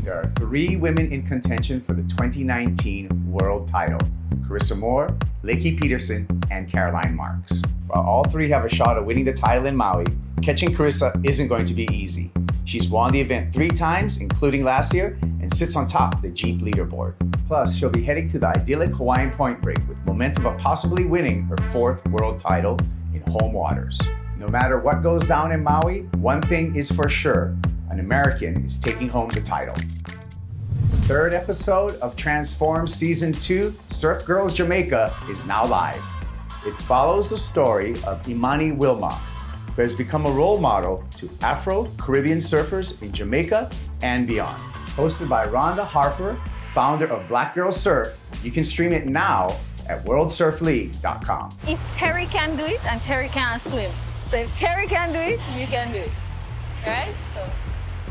there are 3 women in contention for the 2019 world title: Carissa Moore, Lakey Peterson, and Caroline Marks. While all 3 have a shot at winning the title in Maui, catching Carissa isn't going to be easy. She's won the event 3 times, including last year, and sits on top of the Jeep leaderboard. Plus, she'll be heading to the idyllic Hawaiian point break with momentum of possibly winning her 4th world title in home waters. No matter what goes down in Maui, one thing is for sure: an American is taking home the title. The 3rd episode of Transform Season 2, Surf Girls Jamaica, is now live. It follows the story of Imani Wilmot, who has become a role model to Afro-Caribbean surfers in Jamaica and beyond. Hosted by Rhonda Harper, founder of Black Girl Surf, you can stream it now at worldsurfleague.com. If Terry can do it, and Terry can't swim. So if Terry can do it, you can do it. Right? So.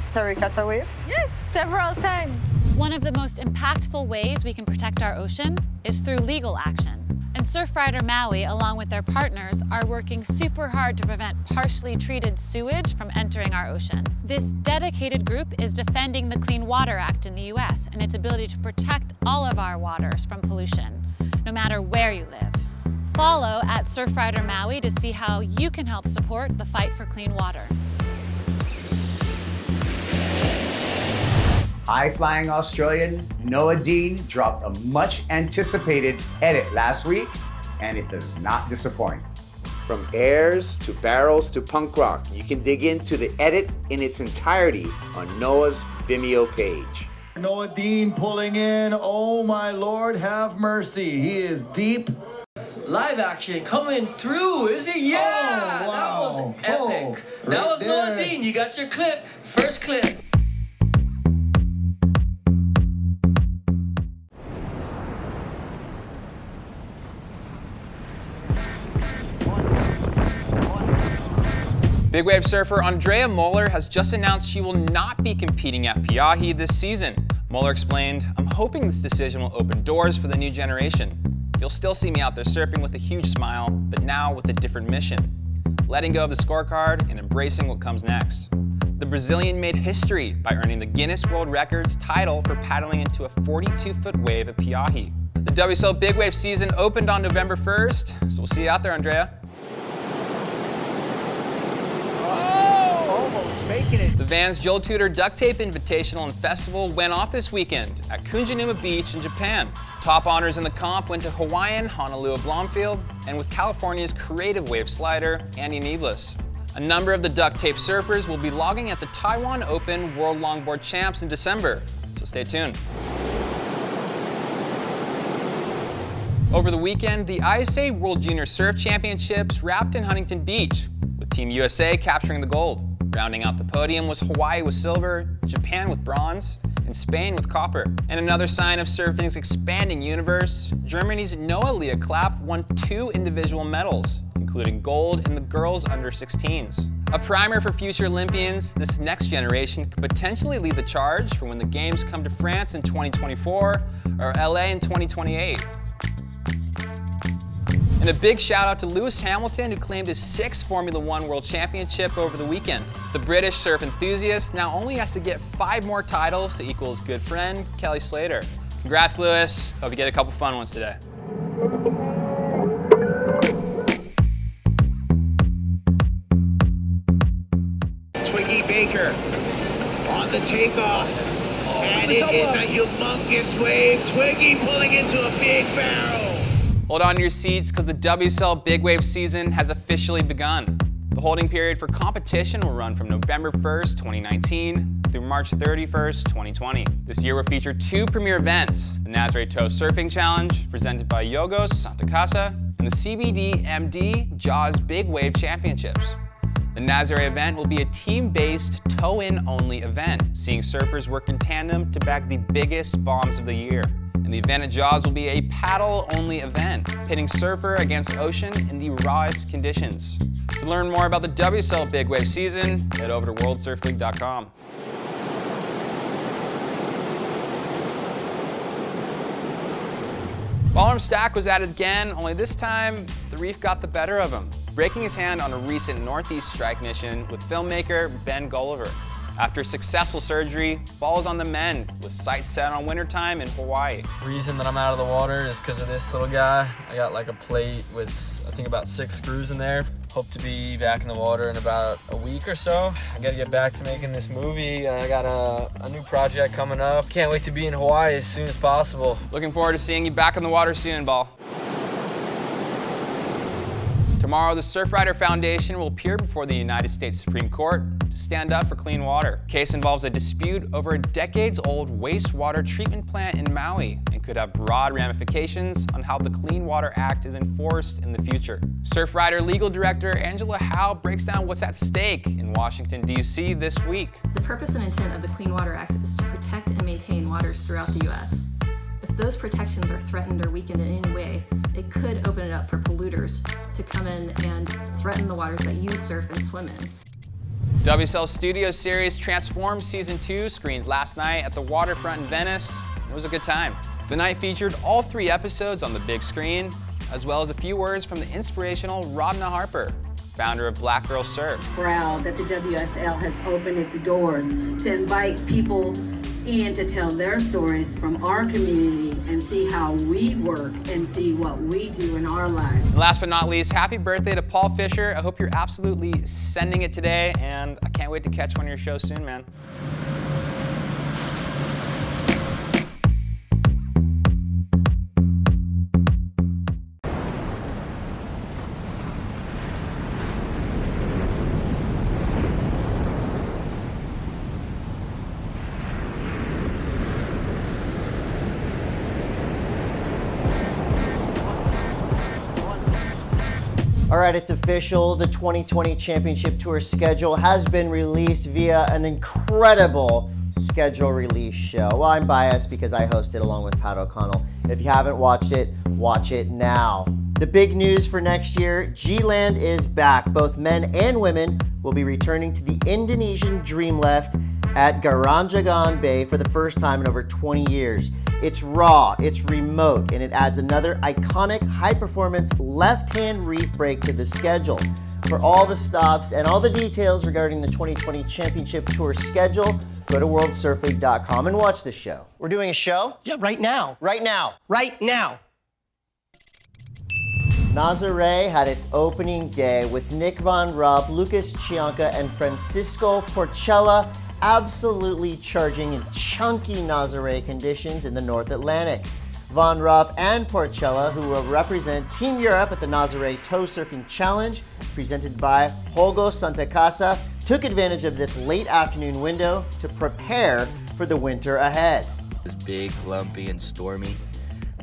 Terry catch a wave? Yes, several times. One of the most impactful ways we can protect our ocean is through legal action. And Surfrider Maui, along with their partners, are working super hard to prevent partially treated sewage from entering our ocean. This dedicated group is defending the Clean Water Act in the US and its ability to protect all of our waters from pollution, no matter where you live. Follow at Surfrider Maui to see how you can help support the fight for clean water. High-flying Australian Noah Deane dropped a much-anticipated edit last week, and it does not disappoint. From airs to barrels to punk rock, you can dig into the edit in its entirety on Noah's Vimeo page. Noah Deane pulling in, oh my Lord, have mercy. He is deep. Live action coming through, is it? Yeah! Oh, wow. That was epic. Oh, that right was there. Noah Deane. You got your clip. First clip. Big wave surfer ANDREA MOLLER has just announced she will not be competing at Piahi this season. MOLLER explained, "I'm hoping this decision will open doors for the new generation. You'll still see me out there surfing with a huge smile, but now with a different mission. Letting go of the scorecard and embracing what comes next." The Brazilian made history by earning the Guinness World Records title for paddling into a 42-foot wave at Piahi. The WSL Big Wave season opened on November 1st, so we'll see you out there, ANDREA. Making it. The Vans Joel Tudor Duct Tape Invitational and Festival went off this weekend at Kunjanuma Beach in Japan. Top honors in the comp went to Hawaiian Honolua Blomfield, and with California's creative wave slider, Andy Nieblas. A number of the duct tape surfers will be logging at the Taiwan Open World Longboard Champs in December, so stay tuned. Over the weekend, the ISA World Junior Surf Championships wrapped in Huntington Beach, with Team USA capturing the gold. Rounding out the podium was Hawaii with silver, Japan with bronze, and Spain with copper. And another sign of surfing's expanding universe, Germany's Noah Leah Clapp won 2 individual medals, including gold in the girls under 16s. A primer for future Olympians, this next generation could potentially lead the charge for when the games come to France in 2024 or LA in 2028. And a big shout out to Lewis Hamilton, who claimed his 6th Formula One World Championship over the weekend. The British surf enthusiast now only has to get 5 more titles to equal his good friend, Kelly Slater. Congrats, Lewis. Hope you get a couple fun ones today. Twiggy Baker on the takeoff. And it is a humongous wave. Twiggy pulling into a big barrel. Hold on to your seats because the WSL Big Wave season has officially begun. The holding period for competition will run from November 1st, 2019 through March 31st, 2020. This year will feature 2 premier events, the NAZARE Toe Surfing Challenge, presented by Yogos Santa Casa, and the CBD MD Jaws Big Wave Championships. The NAZARE event will be a team-based, toe-in only event, seeing surfers work in tandem to bag the biggest bombs of the year. And the event at Jaws will be a paddle-only event, pitting surfer against ocean in the rawest conditions. To learn more about the WSL Big Wave season, head over to worldsurfleague.com. BALARAM Stack was at it again, only this time, the reef got the better of him, breaking his hand on a recent Northeast strike mission with filmmaker Ben Gulliver. After successful surgery, ball is on the mend with sights set on wintertime in Hawaii. The reason that I'm out of the water is because of this little guy. I got like a plate with, I think, about 6 screws in there. Hope to be back in the water in about a week or so. I gotta get back to making this movie. I got a new project coming up. Can't wait to be in Hawaii as soon as possible. Looking forward to seeing you back in the water soon, Ball. Tomorrow, the Surfrider Foundation will appear before the United States Supreme Court to stand up for clean water. The case involves a dispute over a decades-old wastewater treatment plant in Maui and could have broad ramifications on how the Clean Water Act is enforced in the future. Surfrider Legal Director Angela Howe breaks down what's at stake in Washington, D.C. this week. The purpose and intent of the Clean Water Act is to protect and maintain waters throughout the U.S. If those protections are threatened or weakened in any way, it could open it up for polluters to come in and threaten the waters that you surf and swim in. WSL Studio Series Transform Season 2 screened last night at the waterfront in Venice. It was a good time. The night featured all 3 episodes on the big screen, as well as a few words from the inspirational Rodna Harper, founder of Black Girl Surf. Proud that the WSL has opened its doors to invite people in to tell their stories from our community and see how we work and see what we do in our lives. And last but not least, happy birthday to Paul Fisher. I hope you're absolutely sending it today, and I can't wait to catch one of your shows soon, man. All right, it's official. The 2020 Championship Tour schedule has been released via an incredible schedule release show. Well, I'm biased because I hosted along with Pat O'Connell. If you haven't watch it now. The big news for next year, G-Land is back. Both men and women will be returning to the Indonesian Dream Left at Garanjagan Bay for the first time in over 20 years. It's raw, it's remote, and it adds another iconic high-performance left-hand reef break to the schedule. For all the stops and all the details regarding the 2020 Championship Tour schedule, go to worldsurfleague.com and watch the show. We're doing a show? Yeah, right now. Right now. Right now. NAZARE had its opening day with Nick Van Rupp, Lucas Chianca, and Francisco Porchella absolutely charging in chunky NAZARE conditions in the North Atlantic. Van Rupp and Porchella, who will represent Team Europe at the NAZARE Tow Surfing Challenge, presented by Holgo Santa Casa, took advantage of this late afternoon window to prepare for the winter ahead. It was big, lumpy, and stormy.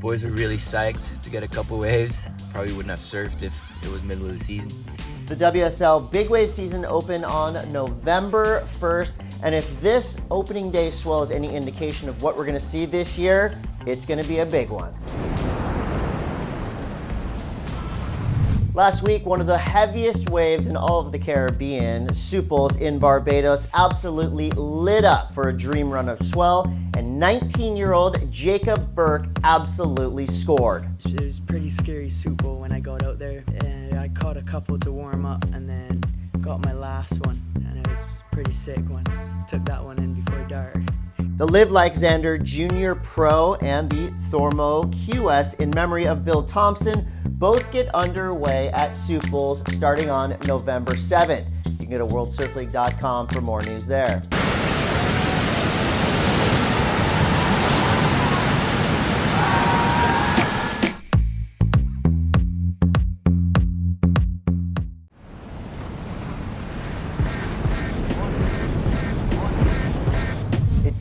Boys were really psyched to get a couple waves. Probably wouldn't have surfed if it was middle of the season. The WSL Big Wave season opened on November 1st, and if this opening day swell is any indication of what we're going to see this year, it's going to be a big one. Last week, one of the heaviest waves in all of the Caribbean, Suples in Barbados, absolutely lit up for a dream run of swell, and 19-year-old Jacob Burke absolutely scored. It was pretty scary Suple when I got out there. I caught a couple to warm up and then got my last one, and it was a pretty sick one. Took that one in before dark. The Live Like Xander Junior Pro and the Thormo QS in memory of Bill Thompson both get underway at Suples starting on November 7th. You can go to worldsurfleague.com for more news there.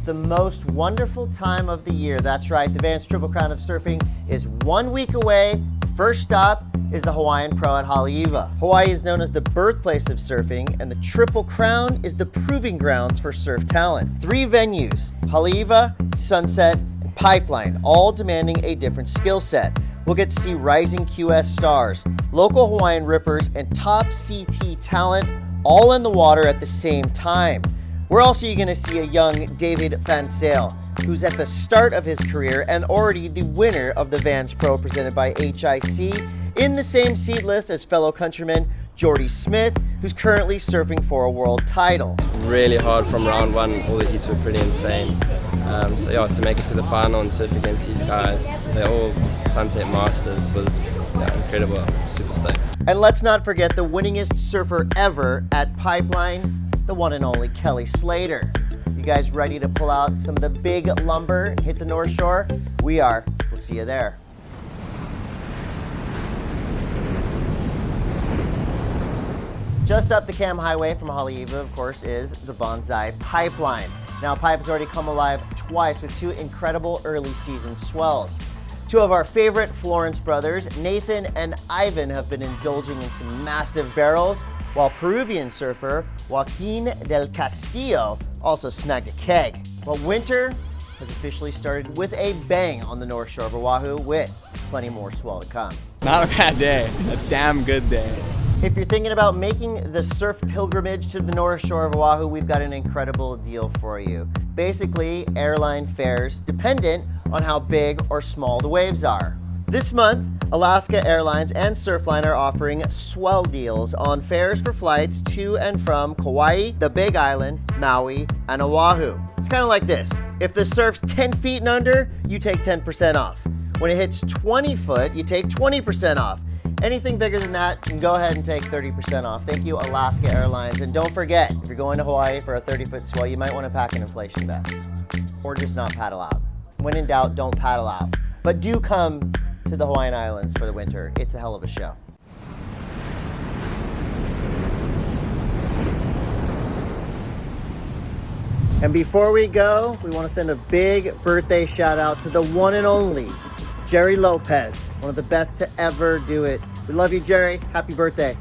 The most wonderful time of the year. That's right, the Vans Triple Crown of Surfing is 1 week away. First stop is the Hawaiian Pro at Haleiwa. Hawaii is known as the birthplace of surfing, and the Triple Crown is the proving grounds for surf talent. 3 venues, Haleiwa, Sunset, and Pipeline, all demanding a different skill set. We'll get to see rising QS stars, local Hawaiian rippers, and top CT talent all in the water at the same time. We're also going to see a young David Fansale, who's at the start of his career and already the winner of the Vans Pro presented by HIC, in the same seed list as fellow countryman Jordy Smith, who's currently surfing for a world title. Really hard from round one. All the heats were pretty insane. So yeah, to make it to the final and surf against these guys, they're all Sunset Masters, was incredible. Super stoked. And let's not forget the winningest surfer ever at Pipeline, the one and only Kelly Slater. You guys ready to pull out some of the big lumber and hit the North Shore? We are. We'll see you there. Just up the Cam Highway from Haleiwa, of course, is the Bonsai Pipeline. Now, Pipe has already come alive twice with two incredible early season swells. Two of our favorite Florence brothers, Nathan and Ivan, have been indulging in some massive barrels, while Peruvian surfer Joaquin del Castillo also snagged a keg. Well, winter has officially started with a bang on the North Shore of Oahu, with plenty more swell to come. Not a bad day, a damn good day. If you're thinking about making the surf pilgrimage to the North Shore of Oahu, we've got an incredible deal for you. Basically, airline fares dependent on how big or small the waves are. This month, Alaska Airlines and Surfline are offering swell deals on fares for flights to and from Kauai, the Big Island, Maui, and Oahu. It's kind of like this. If the surf's 10 feet and under, you take 10% off. When it hits 20 foot, you take 20% off. Anything bigger than that, you can go ahead and take 30% off. Thank you, Alaska Airlines. And don't forget, if you're going to Hawaii for a 30-foot swell, you might want to pack an inflation vest. Or just not paddle out. When in doubt, don't paddle out. But do come to the Hawaiian Islands for the winter. It's a hell of a show. And before we go, we want to send a big birthday shout out to the one and only Gerry Lopez, one of the best to ever do it. We love you, Gerry. Happy birthday.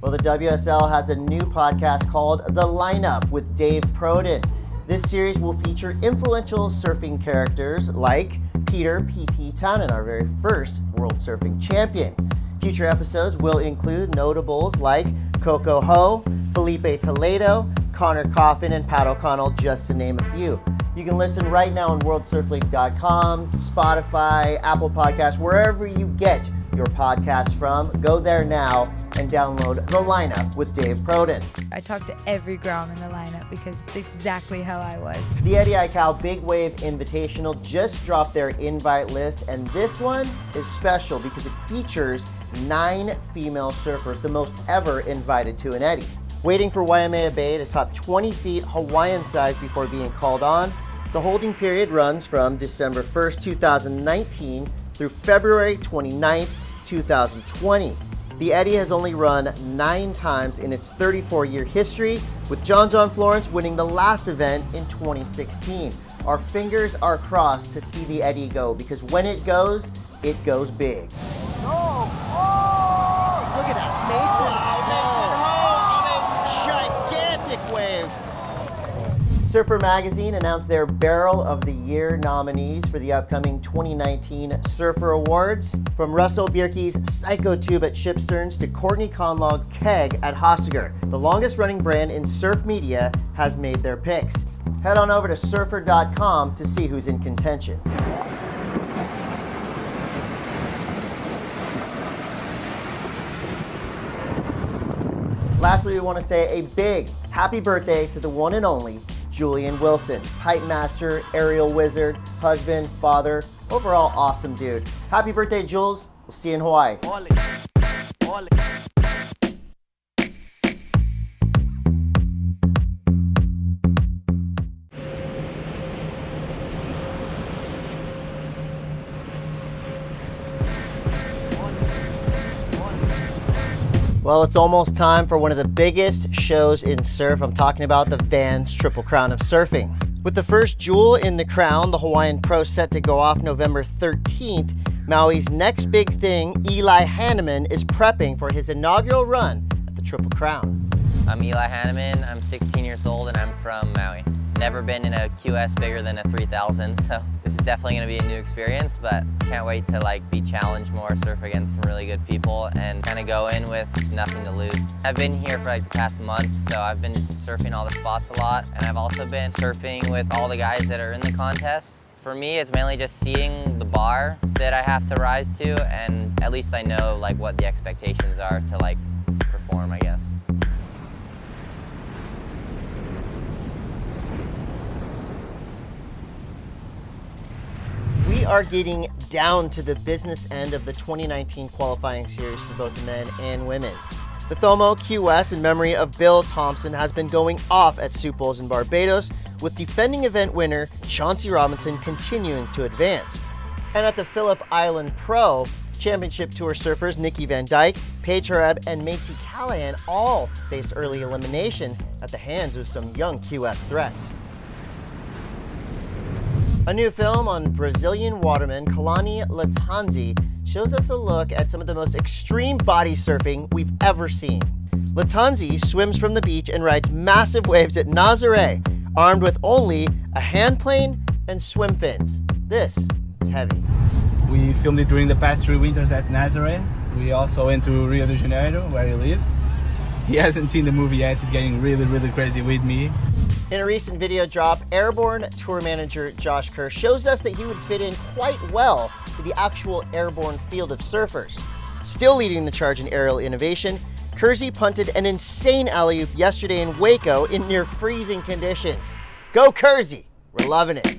Well, the WSL has a new podcast called The Lineup with Dave Prodan. This series will feature influential surfing characters like Peter P.T. Tannen, our very first World Surfing Champion. Future episodes will include notables like Coco Ho, Felipe Toledo, Connor Coffin, and Pat O'Connell, just to name a few. You can listen right now on WorldSurfLeague.com, Spotify, Apple Podcasts, wherever you get your podcast from. Go there now and download The Lineup with Dave Prodan. I talked to every Grom in the lineup because it's exactly how I was. The AIKAU Big Wave Invitational just dropped their invite list, and this one is special because it features 9 female surfers, the most ever invited to an Eddy. Waiting for Waimea Bay to top 20 feet Hawaiian size before being called on, the holding period runs from December 1st, 2019 through February 29th, 2020. The Eddy has only run 9 times in its 34-year history, with John Florence winning the last event in 2016. Our fingers are crossed to see the Eddy go, because when it goes big. Oh! Look at that, Mason Ho on a gigantic wave. Surfer Magazine announced their Barrel of the Year nominees for the upcoming 2019 Surfer Awards. From Russell Bierke's Psycho Tube at Shipsterns to Courtney Conlog's Keg at Hossiger, the longest running brand in surf media has made their picks. Head on over to surfer.com to see who's in contention. Lastly, we want to say a big happy birthday to the one and only Julian Wilson, pipe master, aerial wizard, husband, father, overall awesome dude. Happy birthday, Jules. We'll see you in Hawaii. Well, it's almost time for one of the biggest shows in surf. I'm talking about the Vans Triple Crown of Surfing. With the first jewel in the crown, the Hawaiian Pro, set to go off November 13th, Maui's next big thing, Eli Hanneman, is prepping for his inaugural run at the Triple Crown. I'm Eli Hanneman, I'm 16 years old, and I'm from Maui. Never been in a QS bigger than a 3000, so this is definitely going to be a new experience, but can't wait to like be challenged more, surf against some really good people, and kind of go in with nothing to lose. I've been here for like the past month, so I've been just surfing all the spots a lot, and I've also been surfing with all the guys that are in the contest. For me, it's mainly just seeing the bar that I have to rise to, and at least I know like what the expectations are to like perform, I guess. We are getting down to the business end of the 2019 qualifying series for both men and women. The Thomo QS in memory of Bill Thompson has been going off at Sioux Falls in Barbados, with defending event winner Chauncey Robinson continuing to advance. And at the Phillip Island Pro, Championship Tour surfers Nikki Van Dyke, Paige Hareb, and Macy Callahan all faced early elimination at the hands of some young QS threats. A new film on Brazilian waterman Kalani Latanzi shows us a look at some of the most extreme body surfing we've ever seen. Latanzi swims from the beach and rides massive waves at NAZARE, armed with only a hand plane and swim fins. This is heavy. We filmed it during the past 3 winters at NAZARE. We also went to Rio de Janeiro, where he lives. He hasn't seen the movie yet. He's getting really crazy with me. In a recent video drop, Airborne tour manager Josh Kerr shows us that he would fit in quite well to the actual airborne field of surfers. Still leading the charge in aerial innovation, Kersey punted an insane alley-oop yesterday in Waco in near freezing conditions. Go Kersey! We're loving it.